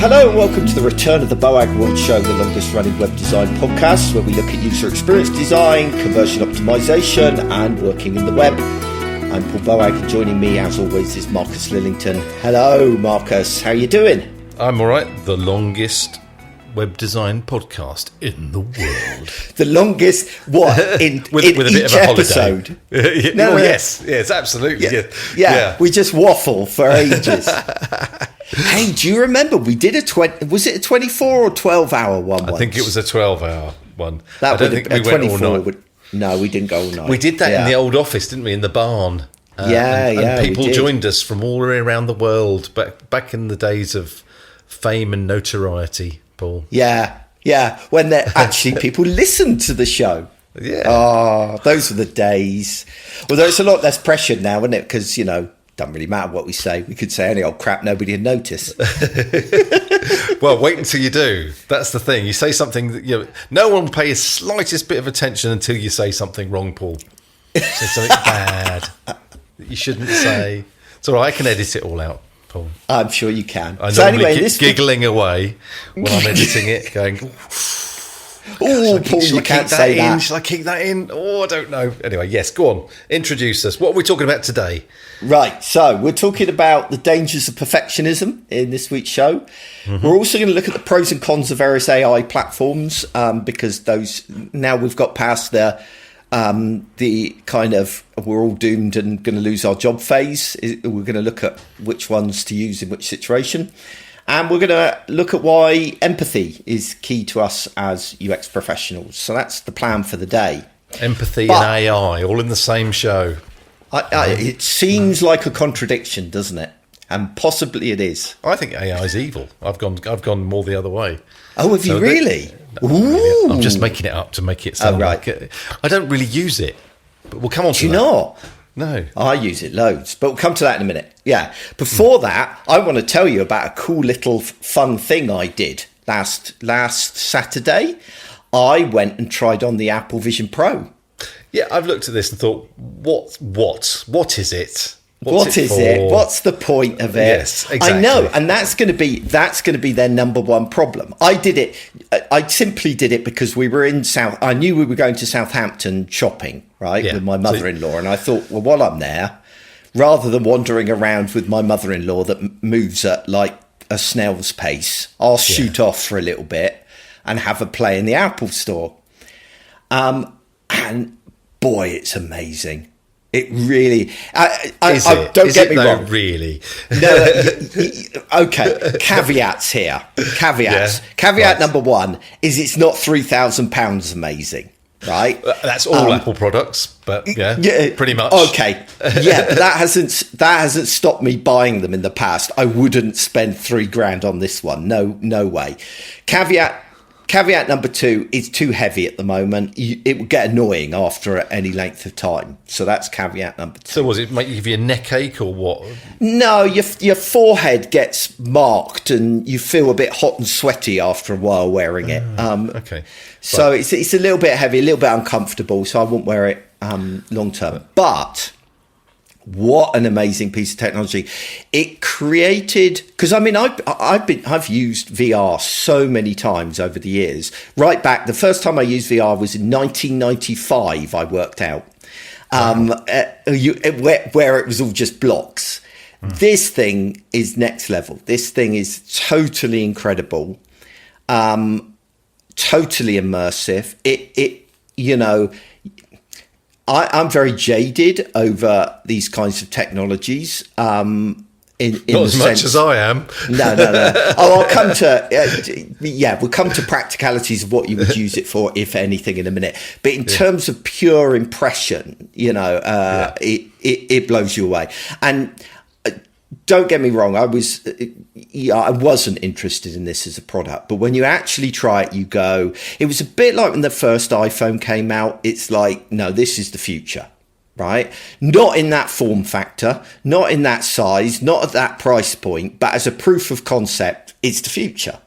Hello and welcome to the return of the Boagworld show, the longest running web design podcast, where we look at user experience design, conversion optimization and working in the web. I'm Paul Boag, and joining me as always is Marcus Lillington. Hello Marcus, how are you doing? I'm alright, the longest web design podcast in the world. The longest, what, in, with in a each bit of a episode? No, yes, absolutely. Yeah, we just waffle for ages. Hey, do you remember we did was it a 24 or 12 hour one once? I think it was a 12-hour one. That I don't think we went all night. No, we didn't go all night. We did that in the old office, didn't we, in the barn? And people joined us from all around the world, back in the days of fame and notoriety, Paul. Yeah, when actually people listened to the show. Yeah. Oh, those were the days. Although it's a lot less pressure now, isn't it? Because, doesn't really matter what we say. We could say any old crap, nobody would notice. Well, wait until you do. That's the thing. You say something that no one will pay the slightest bit of attention until you say something wrong, Paul. Say something bad that you shouldn't say. It's all right. I can edit it all out, Paul. I'm sure you can. I normally keep giggling away when I'm editing it, going, oh, Paul, you can't say that. Shall I keep that in? Oh, I don't know. Anyway, yes, go on. Introduce us. What are we talking about today? Right, so we're talking about the dangers of perfectionism in this week's show. Mm-hmm. We're also going to look at the pros and cons of various AI platforms, because now we've got past the kind of we're all doomed and going to lose our job phase. We're going to look at which ones to use in which situation. And we're going to look at why empathy is key to us as UX professionals. So that's the plan for the day. Empathy and AI, all in the same show. It seems like a contradiction, doesn't it? And possibly it is. I think AI is evil. I've gone more the other way. Oh, have you really? Really? I'm just making it up to make it sound right. like it. I don't really use it, but we'll come on to that. Do you not? No. I use it loads, but we'll come to that in a minute. Yeah. Before that, I want to tell you about a cool little fun thing I did last Saturday. I went and tried on the Apple Vision Pro. Yeah, I've looked at this and thought, what is it? What is it? What's the point of it? Yes, exactly. I know, and that's going to be their number one problem. I simply did it because we were I knew we were going to Southampton shopping, right, with my mother-in-law, and I thought, well, while I'm there, rather than wandering around with my mother-in-law that moves at like a snail's pace, I'll shoot off for a little bit and have a play in the Apple store. And boy, it's amazing. It really... Don't get me wrong. Really? No, okay, caveats here. Caveats. Yeah, Caveat number one is it's not £3,000 amazing, right? That's all Apple products, but yeah, pretty much. Okay, yeah, but that hasn't stopped me buying them in the past. I wouldn't spend $3,000 on this one. No way. Caveat number two, it's too heavy at the moment. It will get annoying after any length of time. So that's caveat number two. So was it make you give you a neck ache or what? No, your forehead gets marked and you feel a bit hot and sweaty after a while wearing it. Okay. So it's a little bit heavy, a little bit uncomfortable. So I won't wear it long term. But what an amazing piece of technology it created! Because I mean, I've used VR so many times over the years. Right back, the first time I used VR was in 1995. I worked out where it was all just blocks. This thing is next level. This thing is totally incredible, totally immersive. I'm very jaded over these kinds of technologies. Not as much as I am. No. Oh, I'll come to we'll come to practicalities of what you would use it for, if anything, in a minute. But in terms of pure impression, it blows you away. And don't get me wrong, I wasn't interested in this as a product, but when you actually try it, you go, it was a bit like when the first iPhone came out. It's like, no, this is the future, right? Not in that form factor, not in that size, not at that price point, but as a proof of concept, it's the future.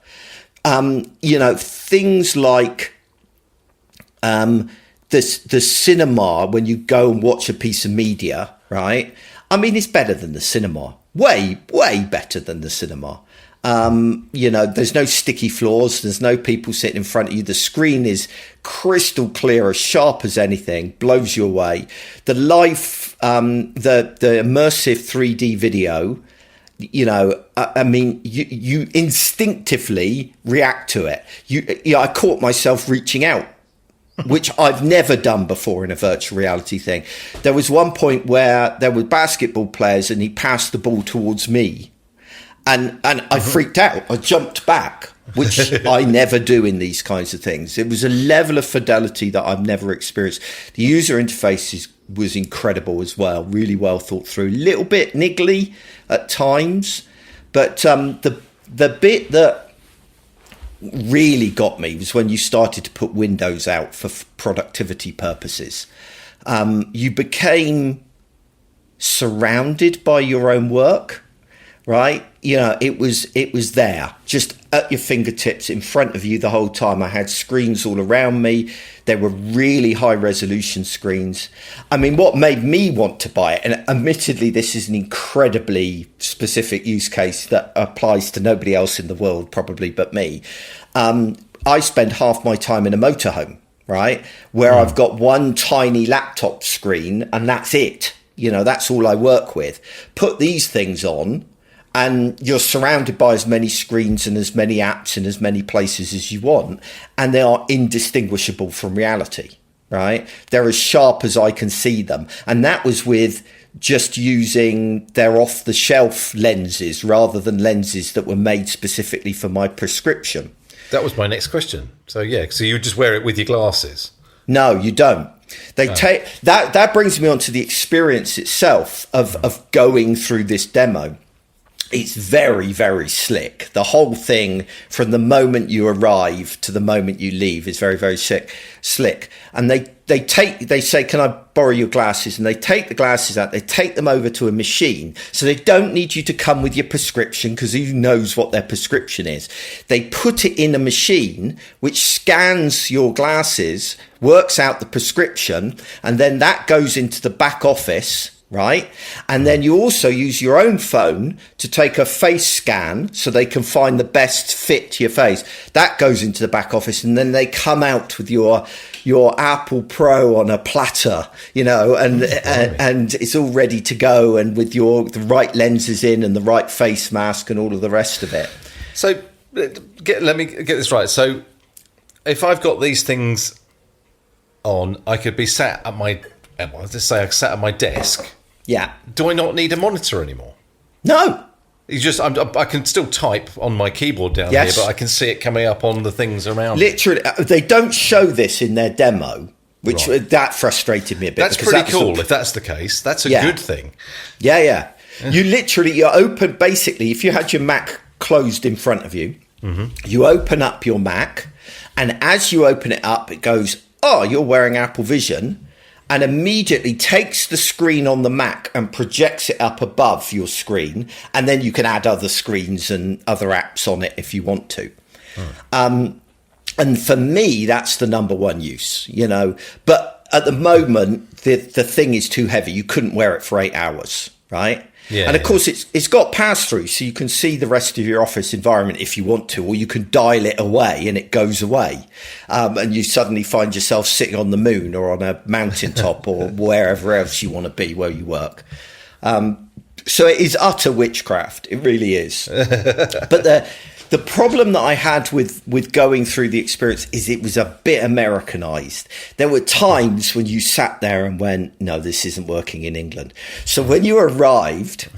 Things like the cinema, when you go and watch a piece of media, right? I mean, it's better than the cinema. Way better than the cinema. There's no sticky floors. There's no people sitting in front of you. The screen is crystal clear, as sharp as anything, blows you away. The live, the immersive 3D video, you instinctively react to it. I caught myself reaching out, which I've never done before in a virtual reality thing. There was one point where there were basketball players and he passed the ball towards me. And I freaked out. I jumped back, which I never do in these kinds of things. It was a level of fidelity that I've never experienced. The user interface was incredible as well, really well thought through. A little bit niggly at times, but the bit that really got me was when you started to put windows out for productivity purposes. You became surrounded by your own work. Right, it was there, just at your fingertips, in front of you the whole time. I had screens all around me. They were really high resolution screens. I mean, what made me want to buy it, and admittedly, this is an incredibly specific use case that applies to nobody else in the world, probably but me. I spend half my time in a motorhome, right, where I've got one tiny laptop screen, and that's it. That's all I work with. Put these things on, and you're surrounded by as many screens and as many apps in as many places as you want, and they are indistinguishable from reality, right? They're as sharp as I can see them. And that was with just using their off-the-shelf lenses rather than lenses that were made specifically for my prescription. That was my next question. So you just wear it with your glasses? No, you don't. Take that brings me on to the experience itself of going through this demo. It's very, very slick. The whole thing, from the moment you arrive to the moment you leave, is very, very slick. And they say, can I borrow your glasses? And they take the glasses out, they take them over to a machine. So they don't need you to come with your prescription, because who knows what their prescription is. They put it in a machine which scans your glasses, works out the prescription, and then that goes into the back office. Right. And then you also use your own phone to take a face scan so they can find the best fit to your face. That goes into the back office, and then they come out with your Apple Pro on a platter, and it's all ready to go, and with the right lenses in and the right face mask and all of the rest of it. So let me get this right. So if I've got these things on, I could be sat at my desk. Yeah. Do I not need a monitor anymore? No. I can still type on my keyboard down here, but I can see it coming up on the things around. Literally, they don't show this in their demo, which that frustrated me a bit. That's pretty cool. If that's the case, that's a good thing. Yeah. You open, basically, if you had your Mac closed in front of you, you open up your Mac, and as you open it up, it goes, oh, you're wearing Apple Vision, and immediately takes the screen on the Mac and projects it up above your screen. And then you can add other screens and other apps on it if you want to. And for me, that's the number one use, But at the moment, the thing is too heavy. You couldn't wear it for 8 hours, right? Yeah, and of course, it's got pass-through, so you can see the rest of your office environment if you want to, or you can dial it away and it goes away. And you suddenly find yourself sitting on the moon or on a mountaintop or wherever else you want to be where you work. So it is utter witchcraft. It really is. But the problem that I had with going through the experience is it was a bit Americanized. There were times when you sat there and went, no, this isn't working in England. So when you arrived,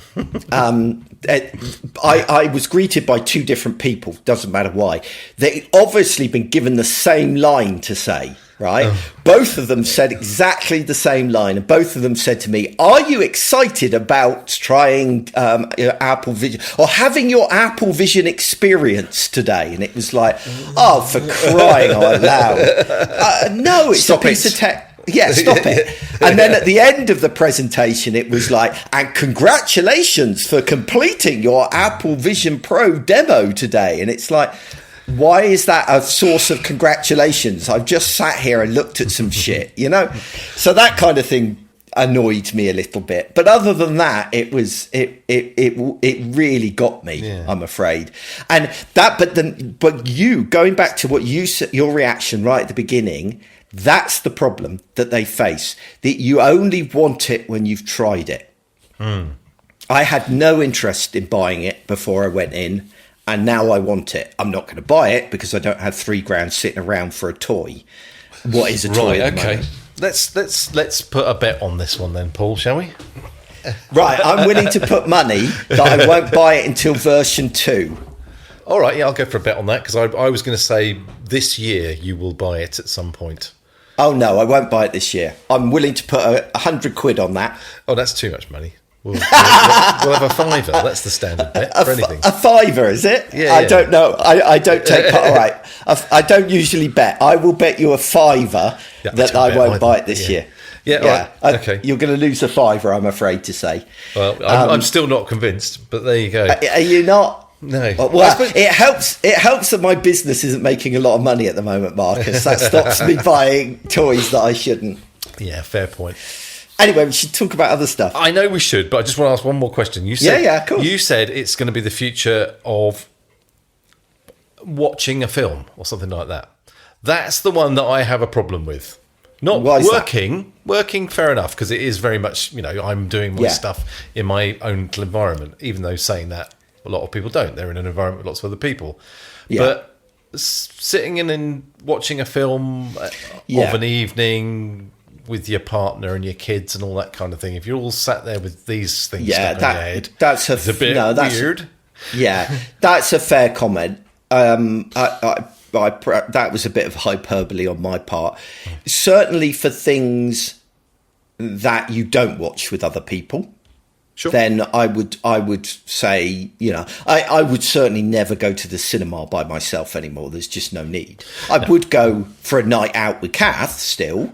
I was greeted by two different people, doesn't matter why. They'd obviously been given the same line to say, right? Both of them said exactly the same line, and both of them said to me, are you excited about trying Apple Vision or having your Apple Vision experience today? And it was like, oh, for crying out loud. No, it's Stop a piece of tech. Yeah, stop it. And then at the end of the presentation, it was like, and congratulations for completing your Apple Vision Pro demo today. And it's like, why is that a source of congratulations? I've just sat here and looked at some shit, So that kind of thing annoyed me a little bit. But other than that, it really got me. Yeah. I'm afraid. And that, but you going back to what you said, your reaction right at the beginning. That's the problem that they face. That you only want it when you've tried it. I had no interest in buying it before I went in, and now I want it. I'm not going to buy it because I don't have £3,000 sitting around for a toy. What is a toy? Right. Okay. Let's put a bet on this one then, Paul. Shall we? Right. I'm willing to put money that I won't buy it until version 2. All right. Yeah, I'll go for a bet on that because I was going to say this year you will buy it at some point. Oh no, I won't buy it this year. I'm willing to put £100 on that. Oh, that's too much money. We'll have a £5. That's the standard bet for anything. A £5, is it? Yeah. I don't know. I don't take part. All right. I don't usually bet. I will bet you a £5 that I won't buy it this year. Yeah. Right. Okay. You're going to lose a £5, I'm afraid to say. Well, I'm still not convinced, but there you go. Are you not? No. Well, it helps that my business isn't making a lot of money at the moment, Marcus. That stops me buying toys that I shouldn't. Yeah, fair point. Anyway, we should talk about other stuff. I know we should, but I just want to ask one more question. You said, cool. You said it's going to be the future of watching a film or something like that. That's the one that I have a problem with. Not working. Working, fair enough, because it is very much, I'm doing my stuff in my own little environment, even though saying that, a lot of people don't. They're in an environment with lots of other people. Yeah. But sitting in and watching a film of an evening with your partner and your kids and all that kind of thing, if you're all sat there with these things stuck in your head, that's a bit weird. Yeah, that's a fair comment. That was a bit of hyperbole on my part. Certainly for things that you don't watch with other people. Sure. Then I would say, I would certainly never go to the cinema by myself anymore. There's just no need. I would go for a night out with Kath still,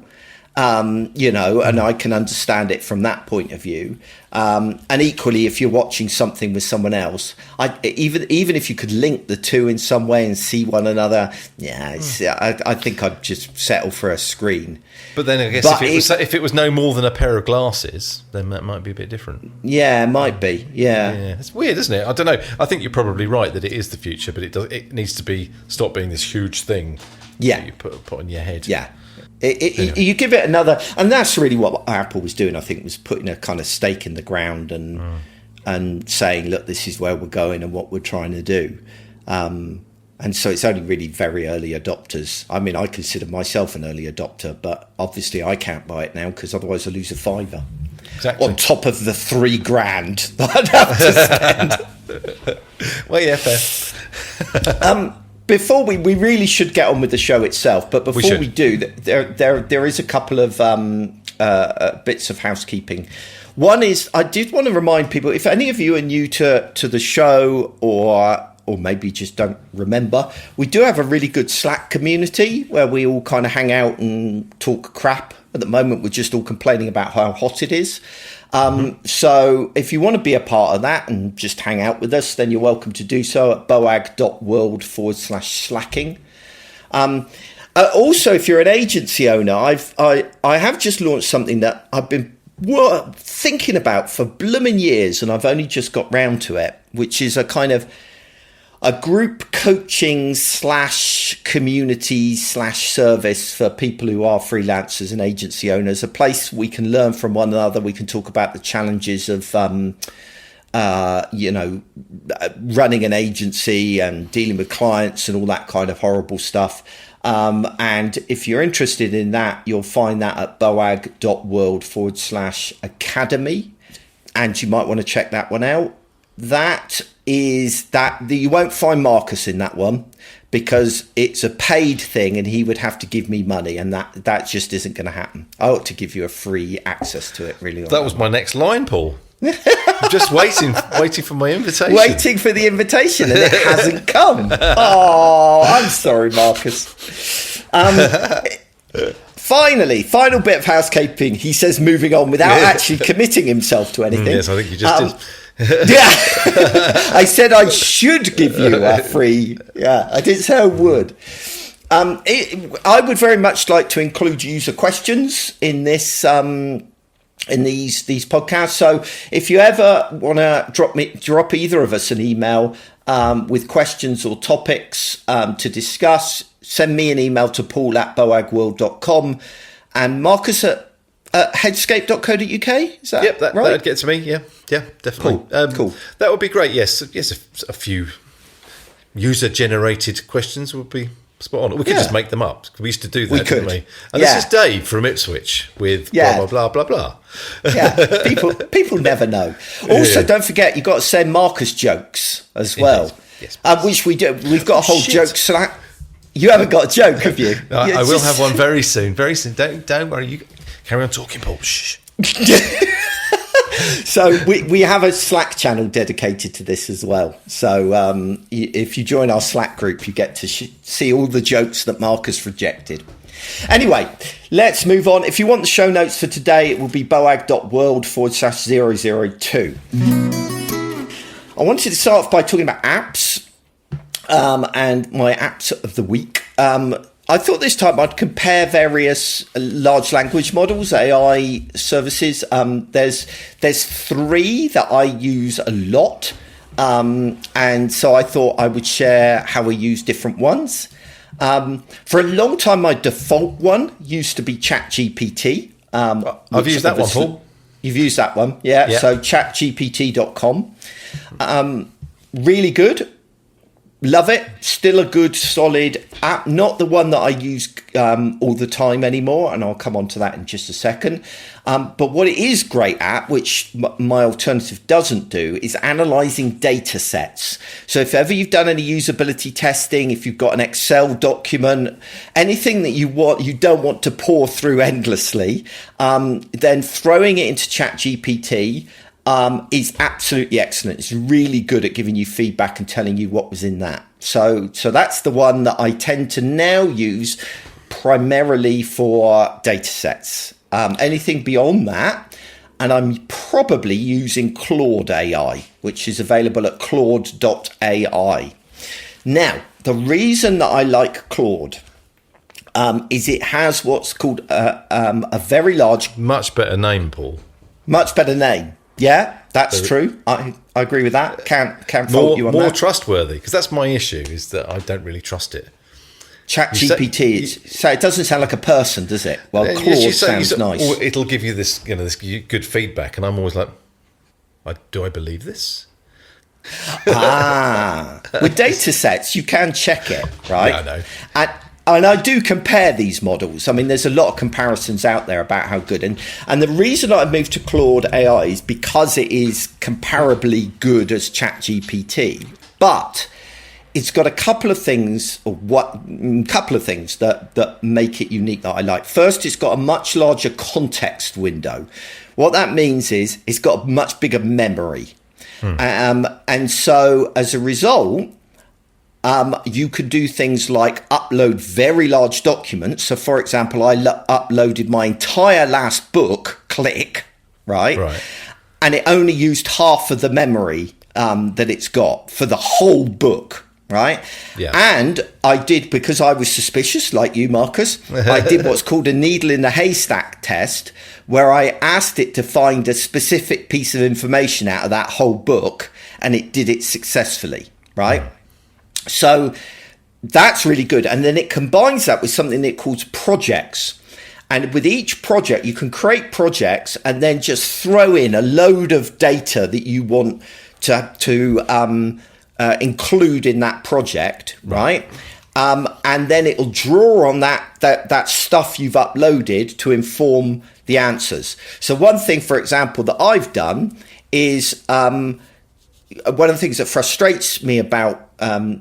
and I can understand it from that point of view. And equally, if you're watching something with someone else, even if you could link the two in some way and see one another, I think I'd just settle for a screen. But then I guess if it was no more than a pair of glasses, then that might be a bit different. Yeah, it might be. Yeah. It's weird, isn't it? I don't know. I think you're probably right that it is the future, but it needs to stop being this huge thing. Yeah. That you put on your head. Yeah. You give it another, and that's really what Apple was doing. I think was putting a kind of stake in the ground and saying, look, this is where we're going and what we're trying to do. And so it's only really very early adopters. I mean, I consider myself an early adopter, but obviously I can't buy it now because otherwise I lose a £5. Exactly. On top of the £3,000 that I'd have to spend. Well, yeah, fair. Before we really should get on with the show itself, but before we do, there is a couple of bits of housekeeping. One is, I did want to remind people, if any of you are new to the show or maybe just don't remember, we do have a really good Slack community where we all kind of hang out and talk crap. At the moment, we're just all complaining about how hot it is. So if you want to be a part of that and just hang out with us, then you're welcome to do so at boag.world/slacking. Also, if you're an agency owner, I have just launched something that I've been thinking about for blooming years, and I've only just got round to it, which is a kind of a group coaching / community / service for people who are freelancers and agency owners, a place we can learn from one another. We can talk about the challenges of, running an agency and dealing with clients and all that kind of horrible stuff. And if you're interested in that, you'll find that at boag.world/academy. And you might want to check that one out. You won't find Marcus in that one because it's a paid thing and he would have to give me money, and that just isn't going to happen. I ought to give you a free access to it, really. That was my next line, Paul. I'm just waiting for my invitation. Waiting for the invitation, and it hasn't come. Oh, I'm sorry, Marcus. Finally, final bit of housekeeping. He says moving on without actually committing himself to anything. Yes, I think you just did. Yeah, I said I should give you a free. Yeah, I didn't say I would. I would very much like to include user questions in this in these podcasts. So if you ever want to drop either of us an email with questions or topics to discuss, send me an email to paul@boagworld.com and Marcus at headscape.co.uk. Is that Yep, right? that'd get to me. Yeah, definitely. Cool. That would be great. Yes, a few user-generated questions would be spot on. We could just make them up. We used to do that, didn't we? And this is Dave from Ipswich with blah, blah, blah, blah, blah. Yeah, people never know. Also, don't forget, you've got to send Marcus jokes as well. Yes. Which we do. We've got a whole joke Slack. You haven't got a joke, have you? I will have one very soon. Very soon. Don't worry. You carry on talking, Paul. Shh. So we have a Slack channel dedicated to this as well. So if you join our Slack group, you get to see all the jokes that Marcus rejected. Anyway, let's move on. If you want the show notes for today, it will be boag.world/002. I wanted to start off by talking about apps and my apps of the week. I thought this time I'd compare various large language models, AI services. There's three that I use a lot. And so I thought I would share how I use different ones. For a long time, my default one used to be ChatGPT. I've used that one, Paul. You've used that one, yeah. So chatgpt.com. Really good. Love it. Still a good, solid app. Not the one that I use all the time anymore, and I'll come on to that in just a second. But what it is great at, which my alternative doesn't do, is analysing data sets. So if ever you've done any usability testing, if you've got an Excel document, anything that you don't want to pour through endlessly, then throwing it into ChatGPT is absolutely excellent. It's really good at giving you feedback and telling you what was in that. So that's the one that I tend to now use primarily for data sets. Anything beyond that, and I'm probably using Claude AI, which is available at claude.ai. Now, the reason that I like Claude is it has what's called a very large... Much better name, Paul. Much better name. Yeah, that's true. I agree with that. Can't fault you on that. More trustworthy, because that's my issue, is that I don't really trust it. ChatGPT, so it doesn't sound like a person, does it? Well, Claude sounds nice. It'll give you this good feedback, and I'm always like, do I believe this? With data sets, you can check it, right? Yeah, I know. And I do compare these models. I mean, there's a lot of comparisons out there about how good. And the reason I moved to Claude AI is because it is comparably good as ChatGPT. But it's got a couple of things that make it unique that I like. First, it's got a much larger context window. What that means is it's got a much bigger memory. And so as a result, you could do things like upload very large documents. So, for example, I uploaded my entire last book, right? And it only used half of the memory that it's got for the whole book, right? Yeah. And I did, because I was suspicious, like you, Marcus, I did what's called a needle in the haystack test, where I asked it to find a specific piece of information out of that whole book, and it did it successfully, right? So that's really good. And then it combines that with something that it calls projects. And with each project, you can create projects and then just throw in a load of data that you want to include in that project, right? And then it'll draw on that stuff you've uploaded to inform the answers. So one thing, for example, that I've done is one of the things that frustrates me about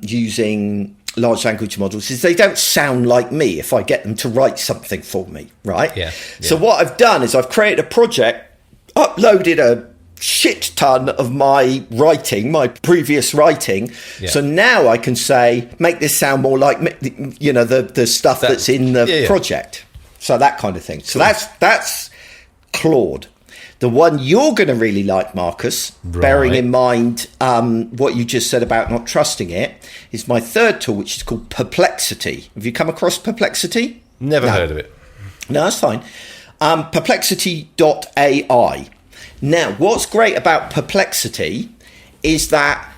using large language models is they don't sound like me if I get them to write something for me, right? Yeah. So what I've done is I've created a project, uploaded a shit ton of my writing, my previous writing. Yeah. So now I can say, make this sound more like, the stuff that's in the project. So that kind of thing. So that's Claude. The one you're going to really like, Marcus, bearing in mind what you just said about not trusting it, is my third tool, which is called Perplexity. Have you come across Perplexity? Never heard of it. No, that's fine. Perplexity.ai. Now, what's great about Perplexity is that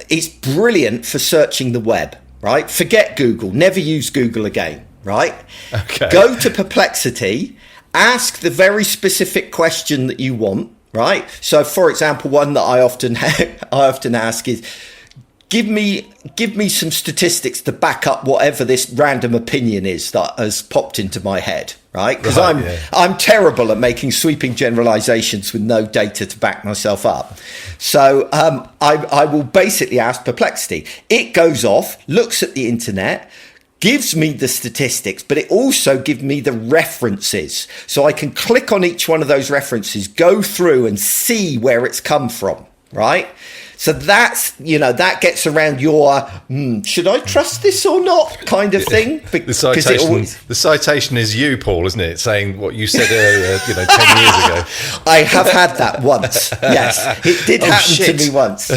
it's brilliant for searching the web, right? Forget Google. Never use Google again, right? Okay. Go to Perplexity, ask the very specific question that you want, right? So, for example, one that I often ask is, give me some statistics to back up whatever this random opinion is that has popped into my head, right? Because I'm terrible at making sweeping generalizations with no data to back myself up. So I will basically ask Perplexity. It goes off, looks at the internet, gives me the statistics, but it also gives me the references. So I can click on each one of those references, go through and see where it's come from, right? So that's, that gets around your, should I trust this or not kind of thing? The citation is you, Paul, isn't it? Saying what you said earlier, 10 years ago. I have had that once. Yes, it did happen to me once.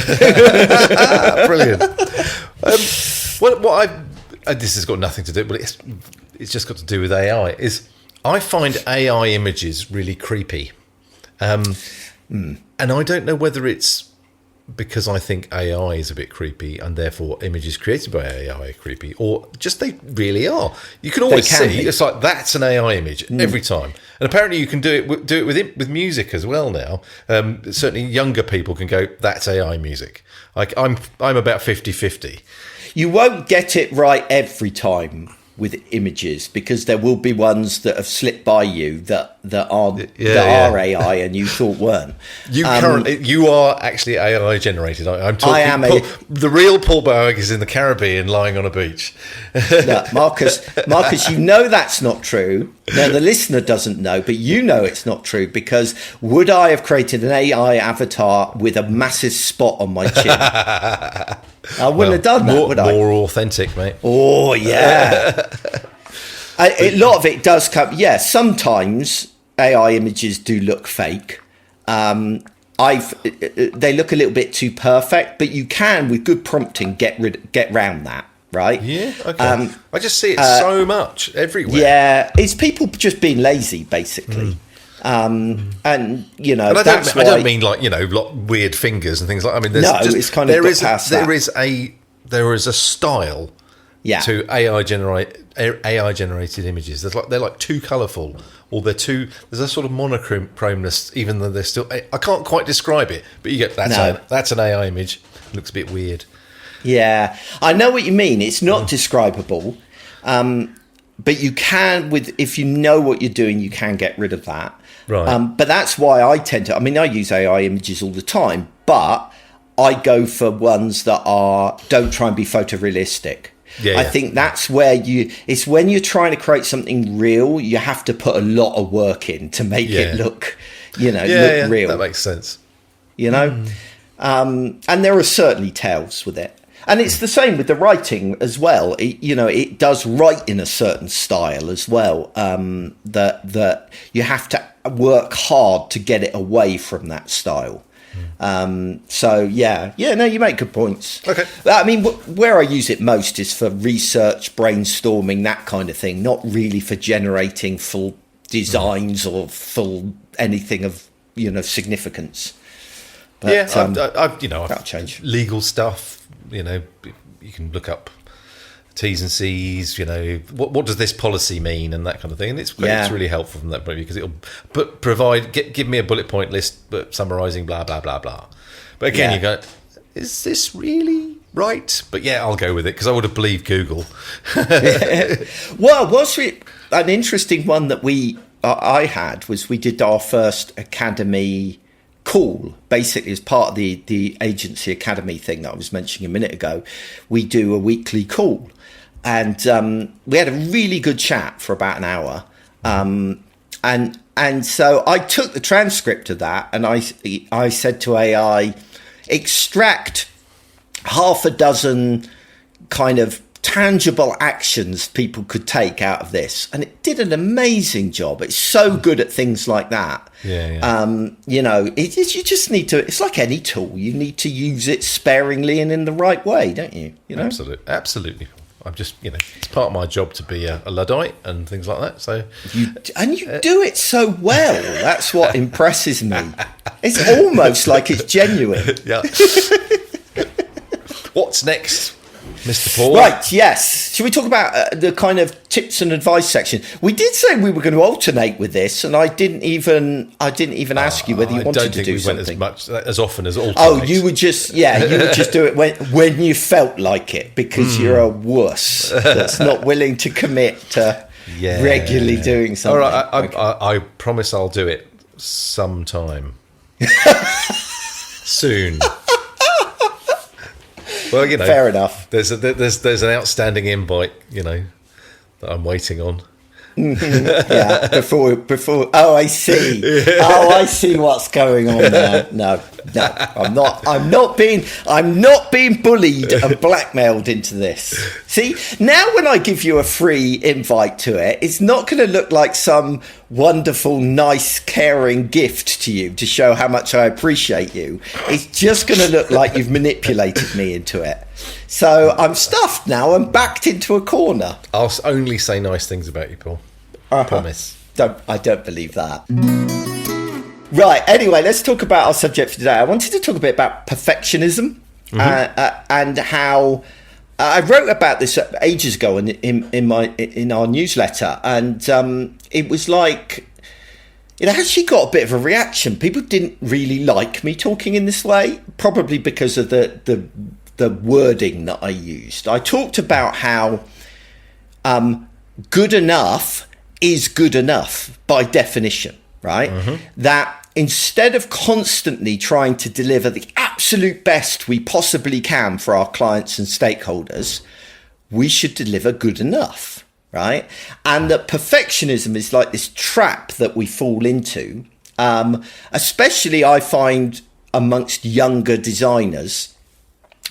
Brilliant. This has got nothing to do, but it's just got to do with AI, is I find AI images really creepy. And I don't know whether it's because I think AI is a bit creepy and therefore images created by AI are creepy, or just they really are. You can always see it's like that's an AI image every time, and apparently you can do it with music as well now. Certainly younger people can go, that's AI music. Like I'm about 50-50. You won't get it right every time with images, because there will be ones that have slipped by you that are AI and you thought weren't. You are actually AI generated. I'm talking. I am the real Paul Boag is in the Caribbean, lying on a beach. Look, Marcus, that's not true. Now the listener doesn't know, but it's not true, because would I have created an AI avatar with a massive spot on my chin? I wouldn't have done that, would I? More authentic, mate. Oh, yeah. A lot of it does come. Yeah, sometimes AI images do look fake. They look a little bit too perfect, but you can, with good prompting, get round that, right? Yeah, okay. I just see it so much everywhere. Yeah, it's people just being lazy, basically. And I don't mean like weird fingers and things like. I mean, it's kind of there is a style to AI generated images. They're like too colourful, or there's a sort of monochromeness, even though they're still. I can't quite describe it, but you get that's an AI image. It looks a bit weird. Yeah, I know what you mean. It's not describable. But you can, if you know what you're doing, you can get rid of that. Right. But that's why I I use AI images all the time, but I go for ones that don't try and be photorealistic. I think that's where it's when you're trying to create something real, you have to put a lot of work in to make it look, look real. That makes sense. And there are certainly tells with it. And it's the same with the writing as well. It does write in a certain style as well. That you have to work hard to get it away from that style. You make good points. Okay. I mean, where I use it most is for research, brainstorming, that kind of thing. Not really for generating full designs or full anything of significance. But, I've change legal stuff. You can look up T's and C's, what does this policy mean and that kind of thing. And it's really helpful from that point of view, because it'll give me a bullet point list, but summarising blah, blah, blah, blah. But again, you go, is this really right? But I'll go with it, because I would have believed Google. Well, an interesting one that I had was we did our first academy call, basically as part of the agency academy thing that I was mentioning a minute ago. We do a weekly call, and we had a really good chat for about an hour, and so I took the transcript of that, and I said to AI, extract half a dozen kind of tangible actions people could take out of this, and it did an amazing job. It's so good at things like that. You just need to, it's like any tool, you need to use it sparingly and in the right way, don't you? Absolutely. I'm just, it's part of my job to be a Luddite and things like that. So you do it so well. That's what impresses me. It's almost like it's genuine. Yeah. What's next, Mr. Paul? Right, yes. Should we talk about the kind of tips and advice section? We did say we were going to alternate with this, and I didn't even ask you whether you wanted to do something. Went as often as alternate. Oh, you would just do it when you felt like it, because you're a wuss that's not willing to commit to regularly doing something. All right, I promise I'll do it sometime soon. Well, fair enough. There's an outstanding invite, that I'm waiting on. Yeah, before. Oh, I see. Oh, I see what's going on there. No, I'm not being bullied and blackmailed into this. See, now when I give you a free invite to it, it's not going to look like some wonderful, nice, caring gift to you to show how much I appreciate you. It's just going to look like you've manipulated me into it. So I'm stuffed now. I'm backed into a corner. I'll only say nice things about you, Paul. Promise. I don't believe that. Right. Anyway, let's talk about our subject for today. I wanted to talk a bit about perfectionism and how I wrote about this ages ago in our newsletter, and it was like it actually got a bit of a reaction. People didn't really like me talking in this way, probably because of the wording that I used. I talked about how good enough is good enough by definition, right? That instead of constantly trying to deliver the absolute best we possibly can for our clients and stakeholders, we should deliver good enough, right? And that perfectionism is like this trap that we fall into, especially I find amongst younger designers,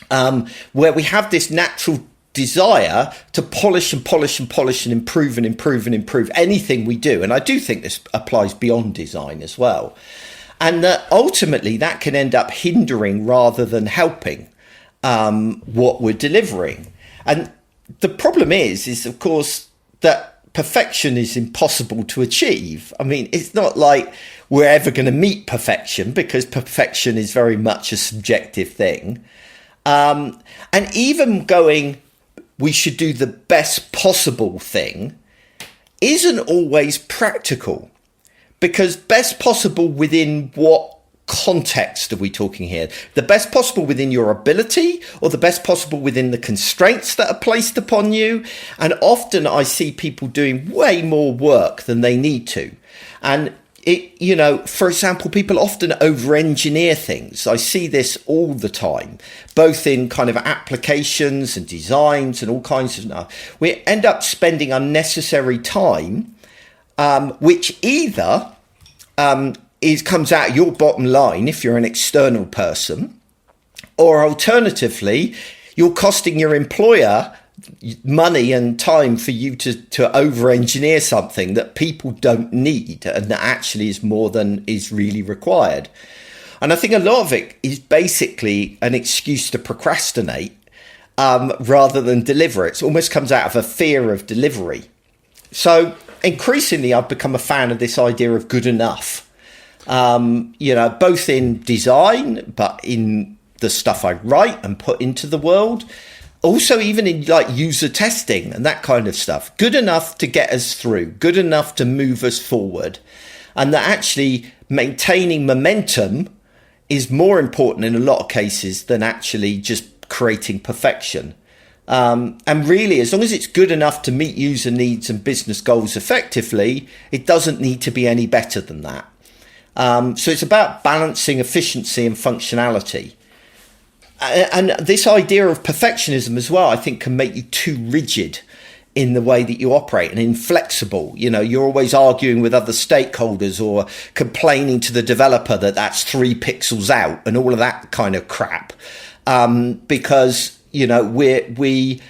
where we have this natural desire to polish and improve anything we do. And I do think this applies beyond design as well. And that ultimately that can end up hindering rather than helping what we're delivering. And the problem is of course that perfection is impossible to achieve. I mean, it's not like we're ever going to meet perfection, because perfection is very much a subjective thing. And even going, we should do the best possible thing isn't always practical, because best possible within what context are we talking here? The best possible within your ability, or the best possible within the constraints that are placed upon you? And often I see people doing way more work than they need to. And for example, people often over-engineer things. I see this all the time, both in kind of applications and designs and all kinds of stuff. We end up spending unnecessary time, which either comes out your bottom line if you're an external person, or alternatively, you're costing your employer money and time for you to over-engineer something that people don't need, and that actually is more than is really required. And I think a lot of it is basically an excuse to procrastinate rather than deliver. It almost comes out of a fear of delivery. So increasingly I've become a fan of this idea of good enough, both in design, but in the stuff I write and put into the world. Also, even in like user testing and that kind of stuff, good enough to get us through, good enough to move us forward. And that actually maintaining momentum is more important in a lot of cases than actually just creating perfection. And really, as long as it's good enough to meet user needs and business goals effectively, it doesn't need to be any better than that. So it's about balancing efficiency and functionality. And this idea of perfectionism as well, I think, can make you too rigid in the way that you operate and inflexible. You're always arguing with other stakeholders or complaining to the developer that that's 3 pixels out and all of that kind of crap. Because, we've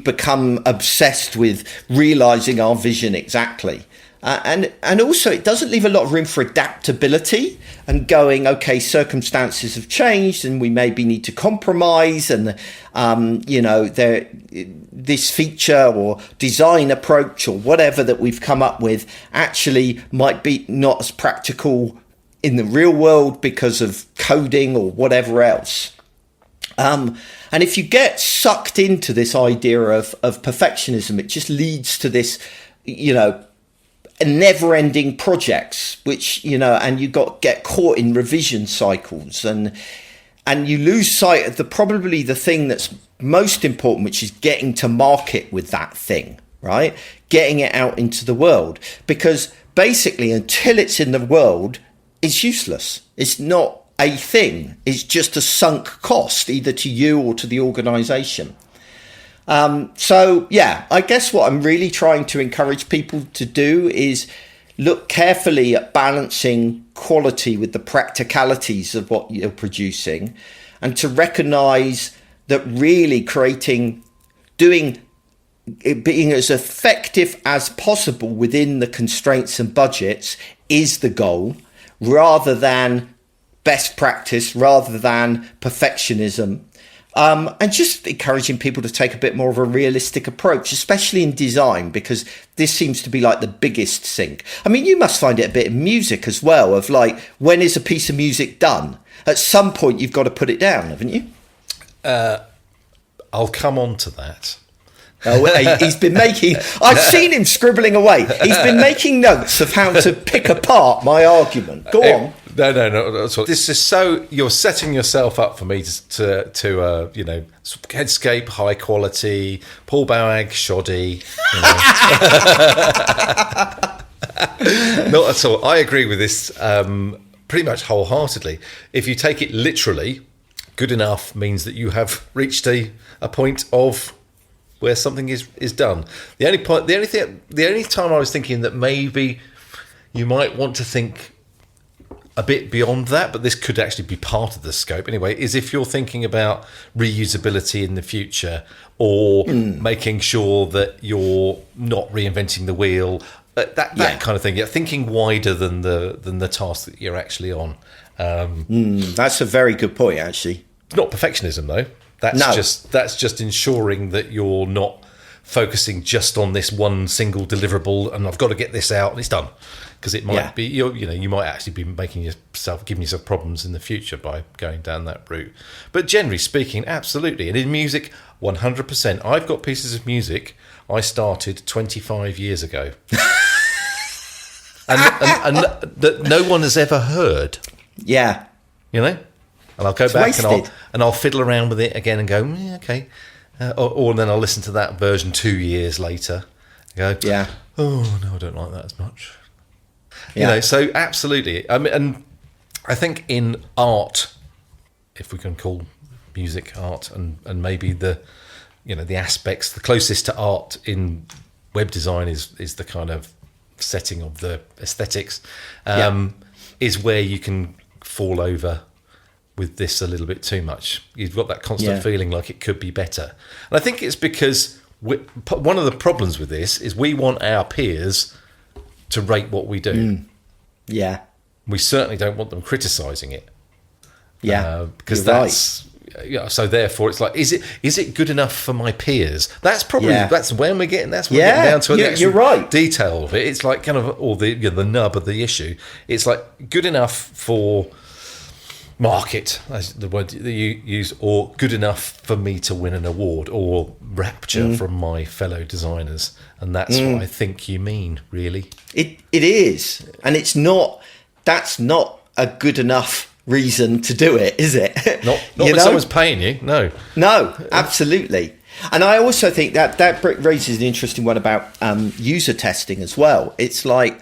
become obsessed with realizing our vision exactly. And also it doesn't leave a lot of room for adaptability and going, okay, circumstances have changed and we maybe need to compromise, and this feature or design approach or whatever that we've come up with actually might be not as practical in the real world because of coding or whatever else. And if you get sucked into this idea of perfectionism, it just leads to this, never-ending projects, which, and you get caught in revision cycles, and you lose sight of probably the thing that's most important, which is getting to market with that thing, right? Getting it out into the world, because basically until it's in the world, it's useless. It's not a thing. It's just a sunk cost, either to you or to the organization. I guess what I'm really trying to encourage people to do is look carefully at balancing quality with the practicalities of what you're producing, and to recognize that really being as effective as possible within the constraints and budgets is the goal, rather than best practice, rather than perfectionism. And just encouraging people to take a bit more of a realistic approach, especially in design, because this seems to be like the biggest sink. I mean, you must find it a bit in music as well, of like, when is a piece of music done? At some point, you've got to put it down, haven't you? I'll come on to that. Oh, he's been making... I've seen him scribbling away. He's been making notes of how to pick apart my argument. Go on. No. That's all. This is so... You're setting yourself up for me to headscape, high quality, Paul Boag, shoddy. Not at all. I agree with this pretty much wholeheartedly. If you take it literally, good enough means that you have reached a point of where something is done. The only time I was thinking that maybe you might want to think a bit beyond that, but this could actually be part of the scope anyway, is if you're thinking about reusability in the future, or making sure that you're not reinventing the wheel, that kind of thing. Yeah, thinking wider than the task that you're actually on. That's a very good point, actually. It's not perfectionism though. That's just ensuring that you're not focusing just on this one single deliverable, and I've got to get this out and it's done, because it might be you might actually be giving yourself problems in the future by going down that route. But generally speaking, absolutely. And in music, 100%. I've got pieces of music I started 25 years ago, and that no one has ever heard. Yeah, And I'll go back and I'll fiddle around with it again and go, okay. Or then I'll listen to that version 2 years later. And go, oh no, I don't like that as much. Yeah. So absolutely. I mean, and I think in art, if we can call music art, and maybe the aspects, the closest to art in web design is the kind of setting of the aesthetics, is where you can fall over with this a little bit too much. You've got that constant feeling like it could be better. And I think it's because one of the problems with this is we want our peers to rate what we do. Yeah. We certainly don't want them criticising it. Yeah. Because that's... Yeah, so therefore it's like, is it good enough for my peers? That's probably that's when we're getting down to the you're right. detail of it. It's like kind of all the nub of the issue. It's like good enough for market, as the word that you use, or good enough for me to win an award, or rapture from my fellow designers. And that's what I think you mean, really. It is, and it's not. That's not a good enough reason to do it, is it? Not when someone's paying you. No, absolutely. And I also think that raises an interesting one about user testing as well. It's like,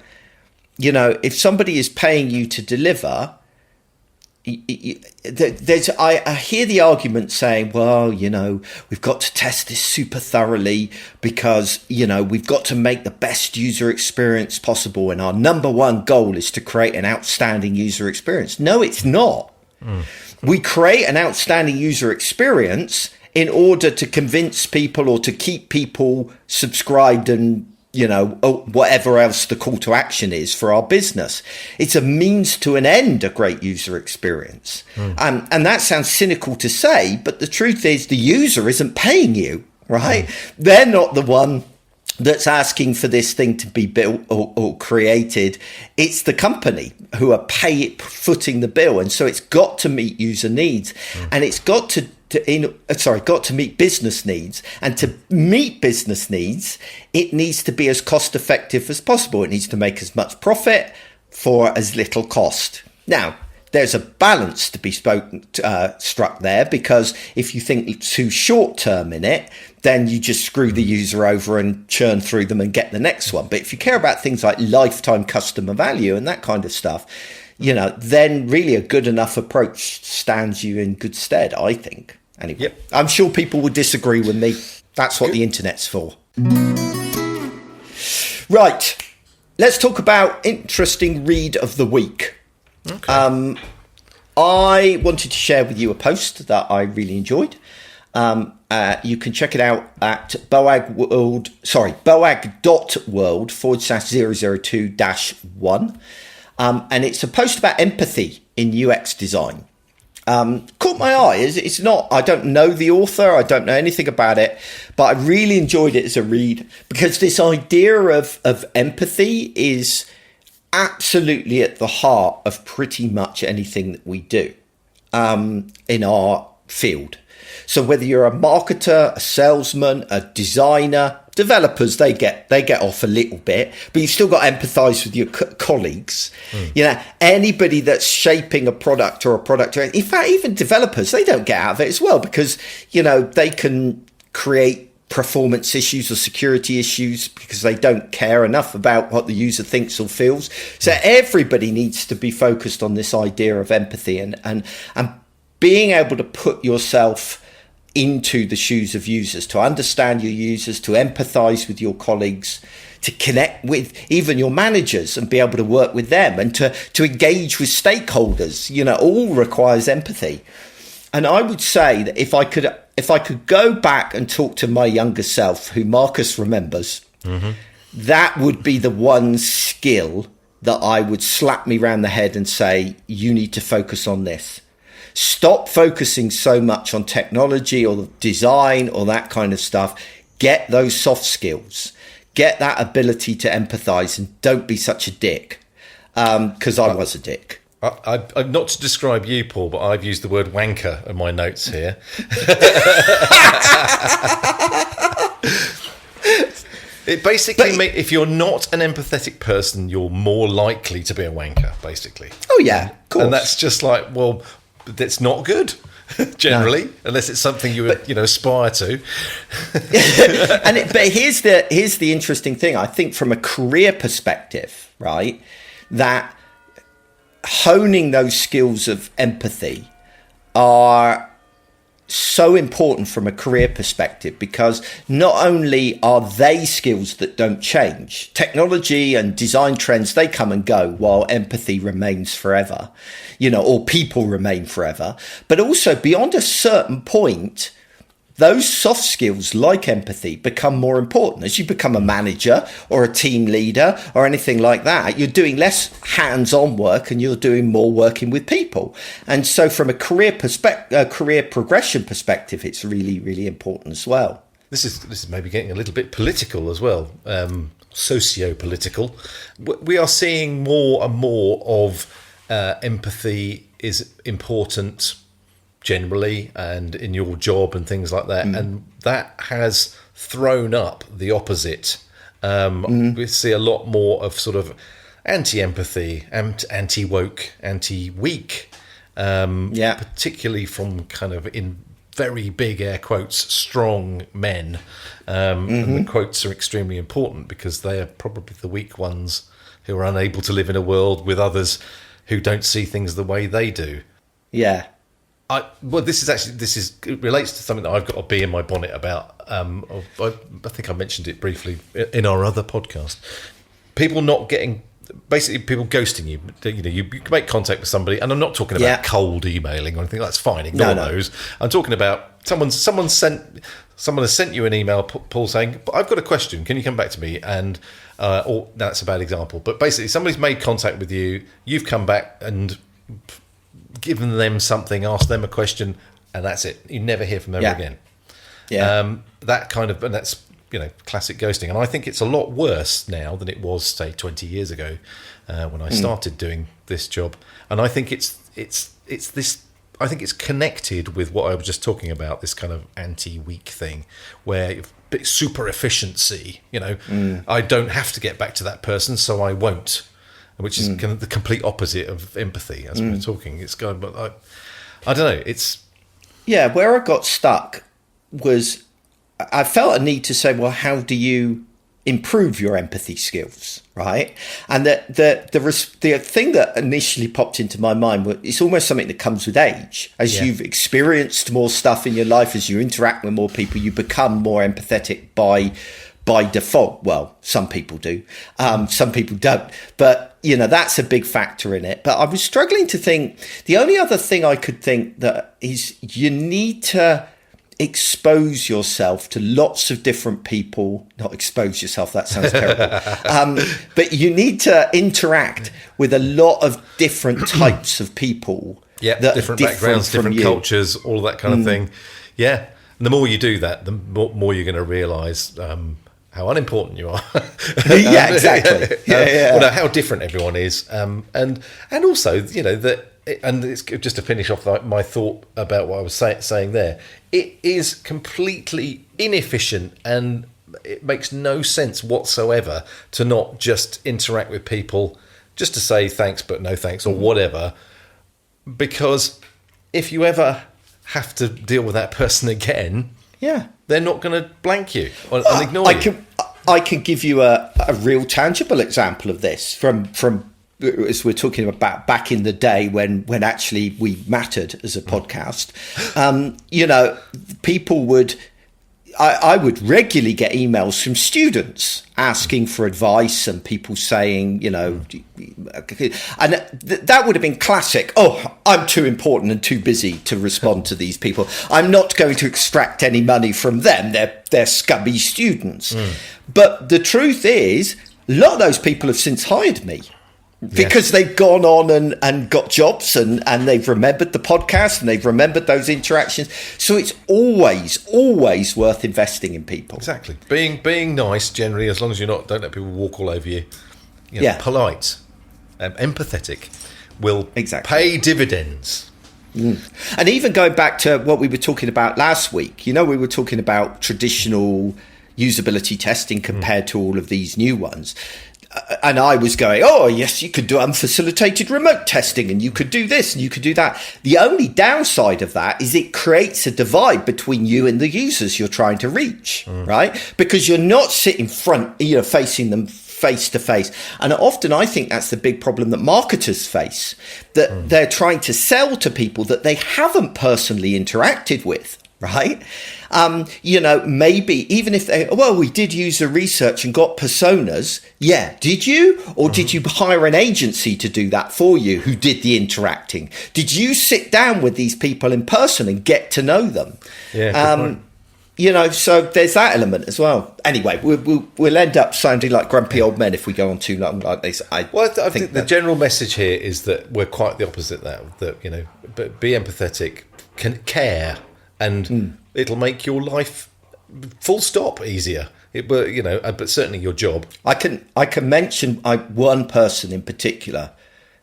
if somebody is paying you to deliver, I hear the argument saying, well, we've got to test this super thoroughly because, we've got to make the best user experience possible. And our number one goal is to create an outstanding user experience. No, it's not. We create an outstanding user experience in order to convince people or to keep people subscribed and whatever else the call to action is for our business. It's a means to an end, a great user experience. And that sounds cynical to say, but the truth is the user isn't paying you, right? They're not the one that's asking for this thing to be built or created. It's the company who are footing the bill. And so it's got to meet user needs, and it's got to meet business needs. And to meet business needs, it needs to be as cost effective as possible. It needs to make as much profit for as little cost. Now, there's a balance to be struck there, because if you think too short term in it, then you just screw the user over and churn through them and get the next one. But if you care about things like lifetime customer value and that kind of stuff, then really a good enough approach stands you in good stead, I think. Anyway, yep. I'm sure people will disagree with me. That's what the internet's for. Right. Let's talk about interesting read of the week. Okay. I wanted to share with you a post that I really enjoyed. You can check it out at boag.world/002-1. And it's a post about empathy in UX design. Caught my eye. It's not, I don't know the author, I don't know anything about it, but I really enjoyed it as a read, because this idea of empathy is absolutely at the heart of pretty much anything that we do in our field. So whether you're a marketer, a salesman, a designer, developers, they get off a little bit, but you've still got to empathize with your colleagues. Anybody that's shaping a product, in fact, even developers, they don't get out of it as well, because they can create performance issues or security issues because they don't care enough about what the user thinks or feels. So everybody needs to be focused on this idea of empathy and being able to put yourself into the shoes of users, to understand your users, to empathize with your colleagues, to connect with even your managers and be able to work with them, and to engage with stakeholders, all requires empathy. And I would say that if I could go back and talk to my younger self, who Marcus remembers, that would be the one skill that I would slap me round the head and say, you need to focus on this. Stop focusing so much on technology or design or that kind of stuff. Get those soft skills. Get that ability to empathize, and don't be such a dick. Because I was a dick. I'm not to describe you, Paul, but I've used the word wanker in my notes here. It basically, if you're not an empathetic person, you're more likely to be a wanker, basically. Oh, yeah, of course. And that's just like, well, that's not good, generally, unless it's something you aspire to. But here's the interesting thing. I think from a career perspective, right, that honing those skills of empathy are so important from a career perspective, because not only are they skills that don't change, technology and design trends, they come and go, while empathy remains forever, or people remain forever. But also beyond a certain point, those soft skills like empathy become more important. As you become a manager or a team leader or anything like that, you're doing less hands-on work and you're doing more working with people. And so from a career progression perspective, it's really, really important as well. This is maybe getting a little bit political as well, socio-political. We are seeing more and more of empathy is important generally and in your job and things like that, and that has thrown up the opposite. We see a lot more of sort of anti-empathy, anti-woke, anti-weak, particularly from kind of, in very big air quotes, strong men. And the quotes are extremely important because they are probably the weak ones who are unable to live in a world with others who don't see things the way they do. Yeah. It relates to something that I've got a bee in my bonnet about. I think I mentioned it briefly in our other podcast. People ghosting you. You make contact with somebody, and I'm not talking about cold emailing or anything. That's fine. Ignore those. I'm talking about someone someone has sent you an email, Paul, saying, "I've got a question. Can you come back to me?" And or that's a bad example, but basically somebody's made contact with you. You've come back and given them something, asked them a question, and that's it. You never hear from them again. Yeah, that kind of, and that's classic ghosting. And I think it's a lot worse now than it was, say, 20 years ago when I started doing this job. And I think it's this. I think it's connected with what I was just talking about, this kind of anti-weak thing, where super efficiency, I don't have to get back to that person, so I won't, which is kind of the complete opposite of empathy, as we're talking. It's going, but I don't know. It's where I got stuck was I felt a need to say, well, how do you improve your empathy skills, right? And the thing that initially popped into my mind was it's almost something that comes with age. As you've experienced more stuff in your life, as you interact with more people, you become more empathetic by default. Well, some people do, some people don't, but that's a big factor in it. But I was struggling to think, the only other thing I could think that is you need to expose yourself to lots of different people. Not expose yourself, that sounds terrible. But you need to interact with a lot of different types of people. Yeah, different backgrounds, different cultures, all that kind of thing. Yeah, and the more you do that, the more you're going to realise how unimportant you are. Yeah, exactly. Well, how different everyone is, and also that. And it's just to finish off my thought about what I was saying there. It is completely inefficient, and it makes no sense whatsoever to not just interact with people just to say thanks but no thanks or whatever. Because if you ever have to deal with that person again, they're not going to blank you and ignore you. I can give you a real tangible example of this from as we're talking about back in the day when actually we mattered as a podcast. People would, I would regularly get emails from students asking for advice and people saying, and that would have been classic. Oh, I'm too important and too busy to respond to these people. I'm not going to extract any money from them. They're scummy students. But the truth is, a lot of those people have since hired me. Because they've gone on and got jobs and they've remembered the podcast and they've remembered those interactions. So it's always worth investing in people. Exactly. Being nice generally, as long as don't let people walk all over you. Polite, empathetic, will pay dividends. And even going back to what we were talking about last week, we were talking about traditional usability testing compared to all of these new ones. And I was going, oh, yes, you could do unfacilitated remote testing and you could do this and you could do that. The only downside of that is it creates a divide between you and the users you're trying to reach, right? Because you're not sitting facing them face to face. And often I think that's the big problem that marketers face, that they're trying to sell to people that they haven't personally interacted with. Right. Maybe even if we did user research and got personas. Yeah. Did you? Or did you hire an agency to do that for you who did the interacting? Did you sit down with these people in person and get to know them? Yeah. So there's that element as well. Anyway, we'll end up sounding like grumpy old men if we go on too long like this. I think the general message here is that we're quite the opposite. But be empathetic, care. And it'll make your life full stop easier. But certainly your job. I can mention one person in particular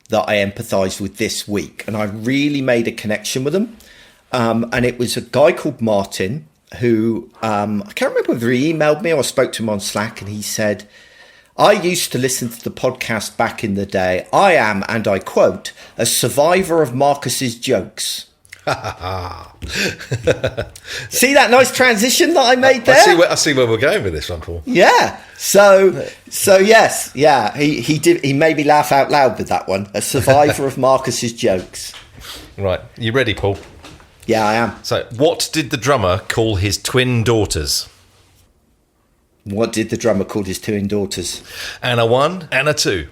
that I empathised with this week, and I really made a connection with them. And it was a guy called Martin who I can't remember whether he emailed me or I spoke to him on Slack, and he said, I used to listen to the podcast back in the day. I am, and I quote, a survivor of Marcus's jokes. See that nice transition that I made there? I see where we're going with this one, Paul. Yeah. So yes, yeah. He did. He made me laugh out loud with that one. A survivor of Marcus's jokes. Right. You ready, Paul? Yeah, I am. So, what did the drummer call his twin daughters? What did the drummer call his twin daughters? Anna 1, Anna 2.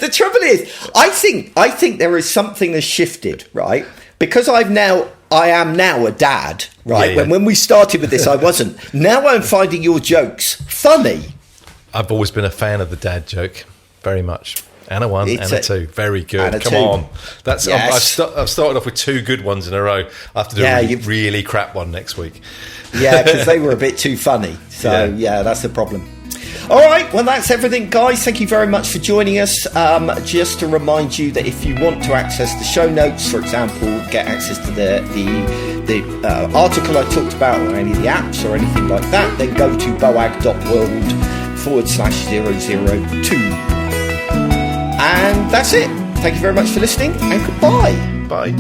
The trouble is, I think there is something that's shifted, right? because I am now a dad, right? Yeah. When we started with this, I wasn't. Now I'm finding your jokes funny. I've always been a fan of the dad joke, very much. And a 1, and a 2. Very good. Come 2. on. That's Yes. I've started off with 2 good ones in a row. I have to do a really crap one next week. Yeah, because they were a bit too funny. So, yeah, that's the problem. All right, well, that's everything, guys. Thank you very much for joining us. Just to remind you that if you want to access the show notes, for example, get access to the article I talked about, or any of the apps or anything like that, then go to boag.world/002. And that's it. Thank you very much for listening, and goodbye. Bye.